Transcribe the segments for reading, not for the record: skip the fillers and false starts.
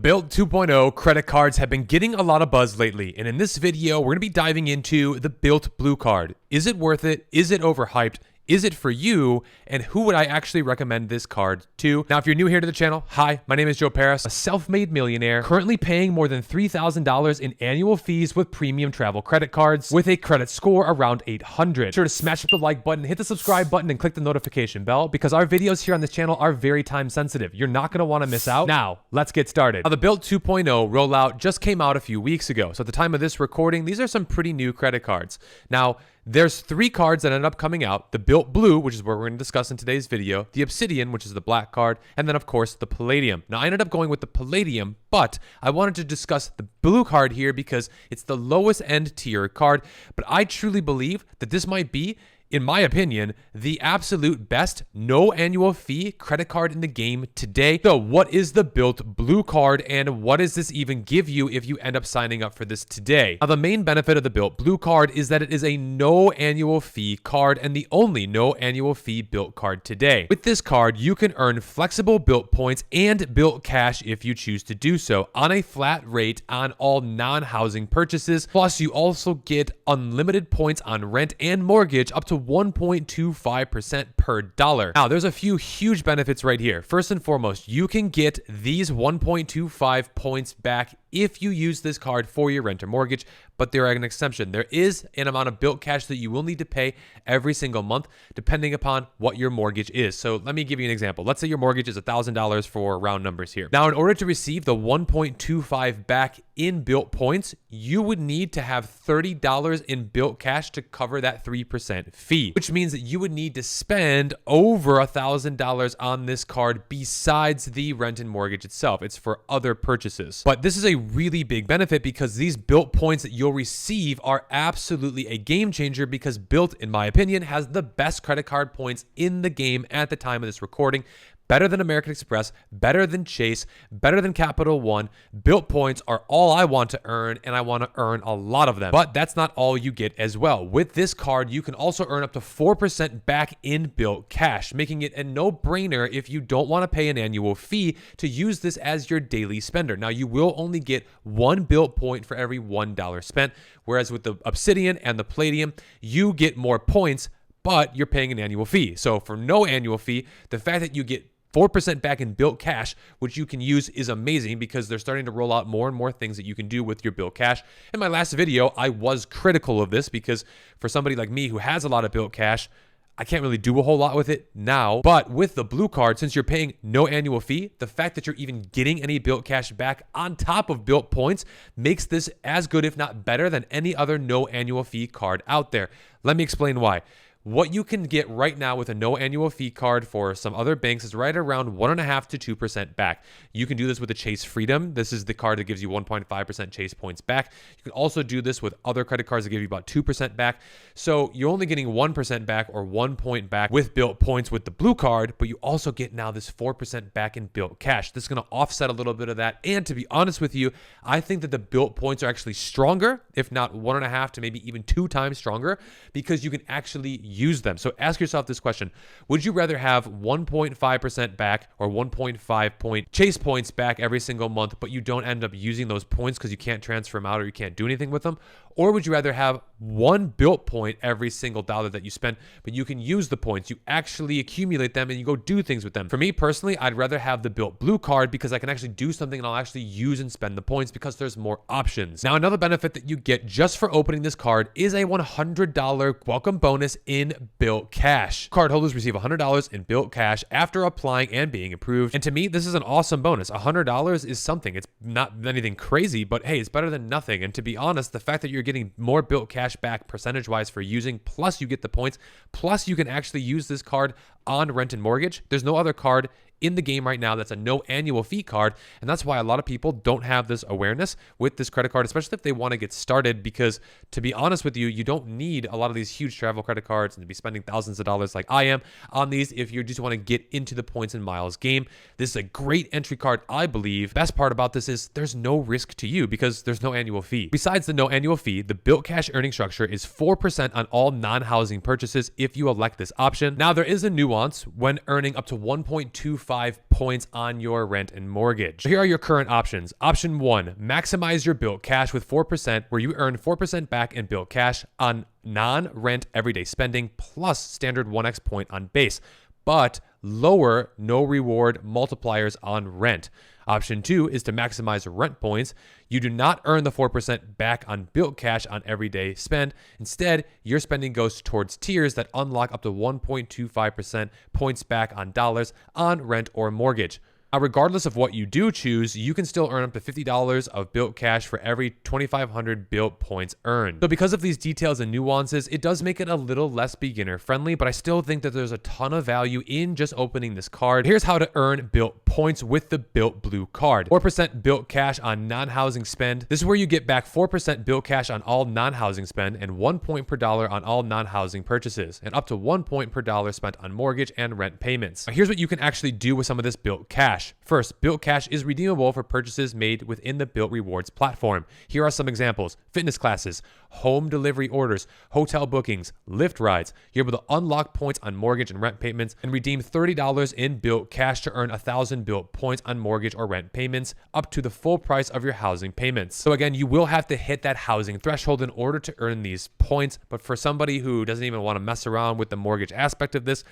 Bilt 2.0 credit cards have been getting a lot of buzz lately, and in this video, we're going to be diving into the Bilt Blue Card. Is it worth it? Is it overhyped? Is it for you? And who would I actually recommend this card to? Now, if you're new here to the channel, hi, my name is Parys, a self-made millionaire, currently paying more than $3,000 in annual fees with premium travel credit cards with a credit score around 800. Be sure to smash up the like button, hit the subscribe button, and click the notification bell because our videos here on this channel are very time sensitive. You're not going to want to miss out. Now, let's get started. Now, the Bilt 2.0 rollout just came out a few weeks ago. So at the time of this recording, these are some pretty new credit cards. Now, there's three cards that end up coming out: the Bilt Blue, which is what we're going to discuss in today's video, the Obsidian, which is the black card, and then of course the Palladium. Now I ended up going with the Palladium, but I wanted to discuss the blue card here because it's the lowest end tier card, but I truly believe that this might be, in my opinion, the absolute best no annual fee credit card in the game today. So what is the Bilt Blue card and what does this even give you if you end up signing up for this today? Now, the main benefit of the Bilt Blue card is that it is a no annual fee card and the only no annual fee Bilt card today. With this card, you can earn flexible Bilt points and Bilt cash if you choose to do so on a flat rate on all non-housing purchases. Plus, you also get unlimited points on rent and mortgage up to 1.25% per dollar. Now, there's a few huge benefits right here. First and foremost, you can get these 1.25 points back if you use this card for your rent or mortgage, but there are an exception. There is an amount of Bilt cash that you will need to pay every single month, depending upon what your mortgage is. So let me give you an example. Let's say your mortgage is $1,000 for round numbers here. Now, in order to receive the 1.25 back in Bilt points, you would need to have $30 in Bilt cash to cover that 3% fee, which means that you would need to spend over $1,000 on this card besides the rent and mortgage itself. It's for other purchases. But this is a really big benefit because these Bilt points that you'll receive are absolutely a game changer because Bilt, in my opinion, has the best credit card points in the game at the time of this recording. Better than American Express, better than Chase, better than Capital One. Bilt points are all I want to earn, and I want to earn a lot of them. But that's not all you get as well. With this card, you can also earn up to 4% back in Bilt cash, making it a no-brainer if you don't want to pay an annual fee to use this as your daily spender. Now, you will only get one Bilt point for every $1 spent, whereas with the Obsidian and the Palladium, you get more points, but you're paying an annual fee. So for no annual fee, the fact that you get 4% back in Bilt cash, which you can use, is amazing because they're starting to roll out more and more things that you can do with your Bilt cash. In my last video, I was critical of this because for somebody like me who has a lot of Bilt cash, I can't really do a whole lot with it now. But with the blue card, since you're paying no annual fee, the fact that you're even getting any Bilt cash back on top of Bilt points makes this as good, if not better, than any other no annual fee card out there. Let me explain why. What you can get right now with a no annual fee card for some other banks is right around 1.5% to 2% back. You can do this with the Chase Freedom. This is the card that gives you 1.5% Chase points back. You can also do this with other credit cards that give you about 2% back. So you're only getting 1% back or 1 point back with Bilt points with the blue card, but you also get now this 4% back in Bilt cash. This is going to offset a little bit of that. And to be honest with you, I think that the Bilt points are actually stronger, if not 1.5 to maybe even 2 times stronger, because you can actually use them. So ask yourself this question: would you rather have 1.5% back or 1.5 point Chase points back every single month, but you don't end up using those points because you can't transfer them out or you can't do anything with them? Or would you rather have 1 Bilt point every single dollar that you spend, but you can use the points, you actually accumulate them and you go do things with them? For me personally, I'd rather have the Bilt Blue card because I can actually do something and I'll actually use and spend the points because there's more options. Now, another benefit that you get just for opening this card is a $100 welcome bonus in Bilt cash. Cardholders receive $100 in Bilt cash after applying and being approved. And to me, this is an awesome bonus. $100 is something. It's not anything crazy, but hey, it's better than nothing. And to be honest, the fact that you're getting more Bilt cash back percentage-wise for using, plus you get the points, plus you can actually use this card on rent and mortgage. There's no other card in the game right now that's a no annual fee card, and that's why a lot of people don't have this awareness with this credit card, especially if they want to get started, because to be honest with you, you don't need a lot of these huge travel credit cards and to be spending thousands of dollars like I am on these if you just want to get into the points and miles game. This is a great entry card, I believe. Best part about this is there's no risk to you because there's no annual fee. Besides the no annual fee, the Bilt cash earning structure is 4% on all non-housing purchases if you elect this option. Now, there is a nuance when earning up to 1.25 0.25 points on your rent and mortgage. Here are your current options. Option 1, maximize your Bilt Cash with 4%, where you earn 4% back in Bilt Cash on non-rent everyday spending plus standard 1x point on base, but lower no reward multipliers on rent. Option 2 is to maximize rent points. You do not earn the 4% back on Bilt Cash on everyday spend. Instead, your spending goes towards tiers that unlock up to 1.25% points back on dollars on rent or mortgage. Now, regardless of what you do choose, you can still earn up to $50 of Bilt Cash for every 2,500 Bilt points earned. So because of these details and nuances, it does make it a little less beginner friendly, but I still think that there's a ton of value in just opening this card. Here's how to earn Bilt points with the Bilt Blue card. 4% Bilt Cash on non-housing spend. This is where you get back 4% Bilt Cash on all non-housing spend and 1 point per dollar on all non-housing purchases, and up to 1 point per dollar spent on mortgage and rent payments. Now, here's what you can actually do with some of this Bilt Cash. First, Bilt Cash is redeemable for purchases made within the Bilt Rewards platform. Here are some examples: fitness classes, home delivery orders, hotel bookings, Lyft rides. You're able to unlock points on mortgage and rent payments and redeem $30 in Bilt Cash to earn 1,000 Bilt points on mortgage or rent payments up to the full price of your housing payments. So again, you will have to hit that housing threshold in order to earn these points, but for somebody who doesn't even want to mess around with the mortgage aspect of this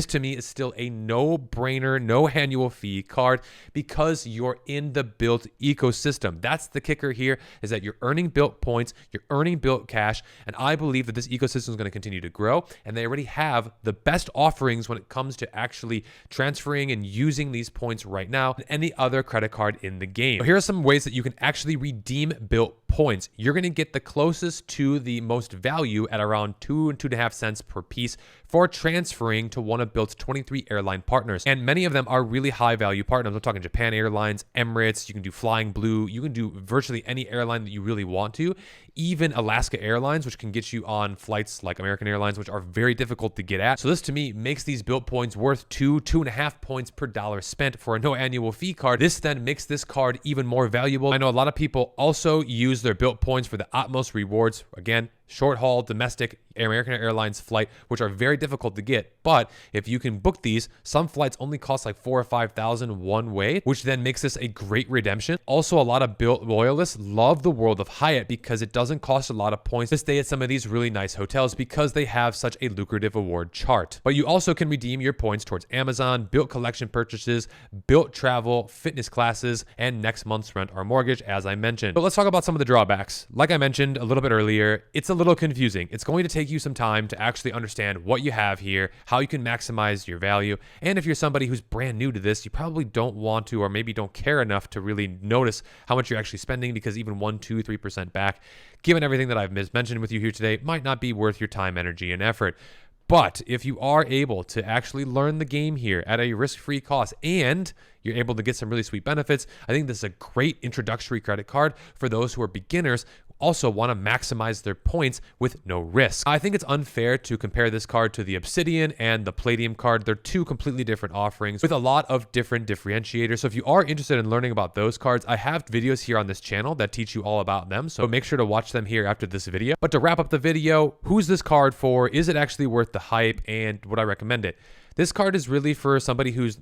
to me is still a no-brainer, no annual fee card, because you're in the Bilt ecosystem. That's the kicker here, is that you're earning Bilt points, you're earning Bilt Cash, and I believe that this ecosystem is going to continue to grow, and they already have the best offerings when it comes to actually transferring and using these points right now than any other credit card in the game. So here are some ways that you can actually redeem Bilt points. You're going to get the closest to the most value at around 2 and 2.5 cents per piece for transferring to one of Bilt's 23 airline partners. And many of them are really high value partners. I'm talking Japan Airlines, Emirates, you can do Flying Blue, you can do virtually any airline that you really want to, even Alaska Airlines, which can get you on flights like American Airlines, which are very difficult to get at. So this to me makes these Bilt points worth 2.5 points per dollar spent for a no annual fee card. This then makes this card even more valuable. I know a lot of people also use their Bilt points for the utmost rewards. Again, short haul, domestic, American Airlines flight, which are very difficult to get. But if you can book these, some flights only cost like $4,000 or $5,000 one way, which then makes this a great redemption. Also, a lot of Bilt loyalists love the World of Hyatt because it doesn't cost a lot of points to stay at some of these really nice hotels because they have such a lucrative award chart. But you also can redeem your points towards Amazon, Bilt collection purchases, Bilt travel, fitness classes, and next month's rent or mortgage, as I mentioned. But let's talk about some of the drawbacks. Like I mentioned a little bit earlier, it's a little confusing. It's going to take you some time to actually understand what you have here, how you can maximize your value. And if you're somebody who's brand new to this, you probably don't want to, or maybe don't care enough to really notice how much you're actually spending, because even 1%, 2%, 3% back, given everything that I've mentioned with you here today, might not be worth your time, energy, and effort. But if you are able to actually learn the game here at a risk-free cost and you're able to get some really sweet benefits, I think this is a great introductory credit card for those who are beginners also want to maximize their points with no risk. I think it's unfair to compare this card to the Obsidian and the Palladium card. They're two completely different offerings with a lot of different differentiators. So if you are interested in learning about those cards, I have videos here on this channel that teach you all about them. So make sure to watch them here after this video. But to wrap up the video, who's this card for? Is it actually worth the hype? And would I recommend it? This card is really for somebody who's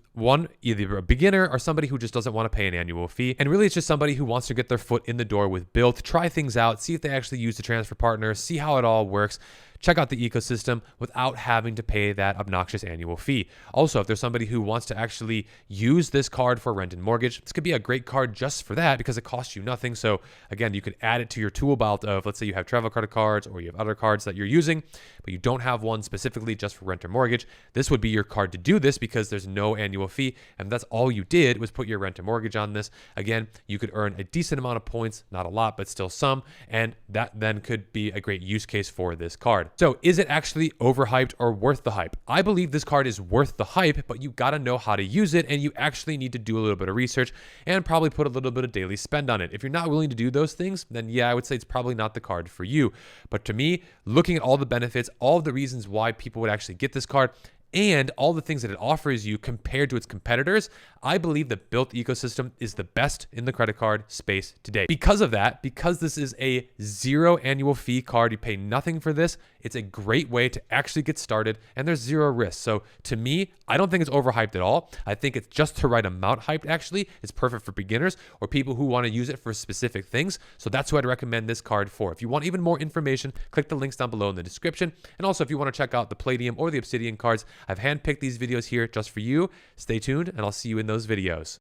either a beginner or somebody who just doesn't want to pay an annual fee. And really it's just somebody who wants to get their foot in the door with Bilt, try things out, see if they actually use the transfer partner, see how it all works. Check out the ecosystem without having to pay that obnoxious annual fee. Also, if there's somebody who wants to actually use this card for rent and mortgage, this could be a great card just for that because it costs you nothing. So again, you can add it to your tool belt of, let's say you have travel credit cards or you have other cards that you're using, but you don't have one specifically just for rent or mortgage. This would be your card to do this because there's no annual fee. And that's all you did was put your rent and mortgage on this. Again, you could earn a decent amount of points, not a lot, but still some. And that then could be a great use case for this card. So is it actually overhyped or worth the hype? I believe this card is worth the hype, but you got to know how to use it, and you actually need to do a little bit of research and probably put a little bit of daily spend on it. If you're not willing to do those things, then yeah, I would say it's probably not the card for you. But to me, looking at all the benefits, all of the reasons why people would actually get this card, and all the things that it offers you compared to its competitors, I believe the Bilt ecosystem is the best in the credit card space today. Because of that, because this is a 0 annual fee card, you pay nothing for this, it's a great way to actually get started, and there's 0 risk. So to me, I don't think it's overhyped at all. I think it's just the right amount hyped, actually. It's perfect for beginners or people who want to use it for specific things. So that's who I'd recommend this card for. If you want even more information, click the links down below in the description. And also, if you want to check out the Palladium or the Obsidian cards, I've handpicked these videos here just for you. Stay tuned, and I'll see you in those videos.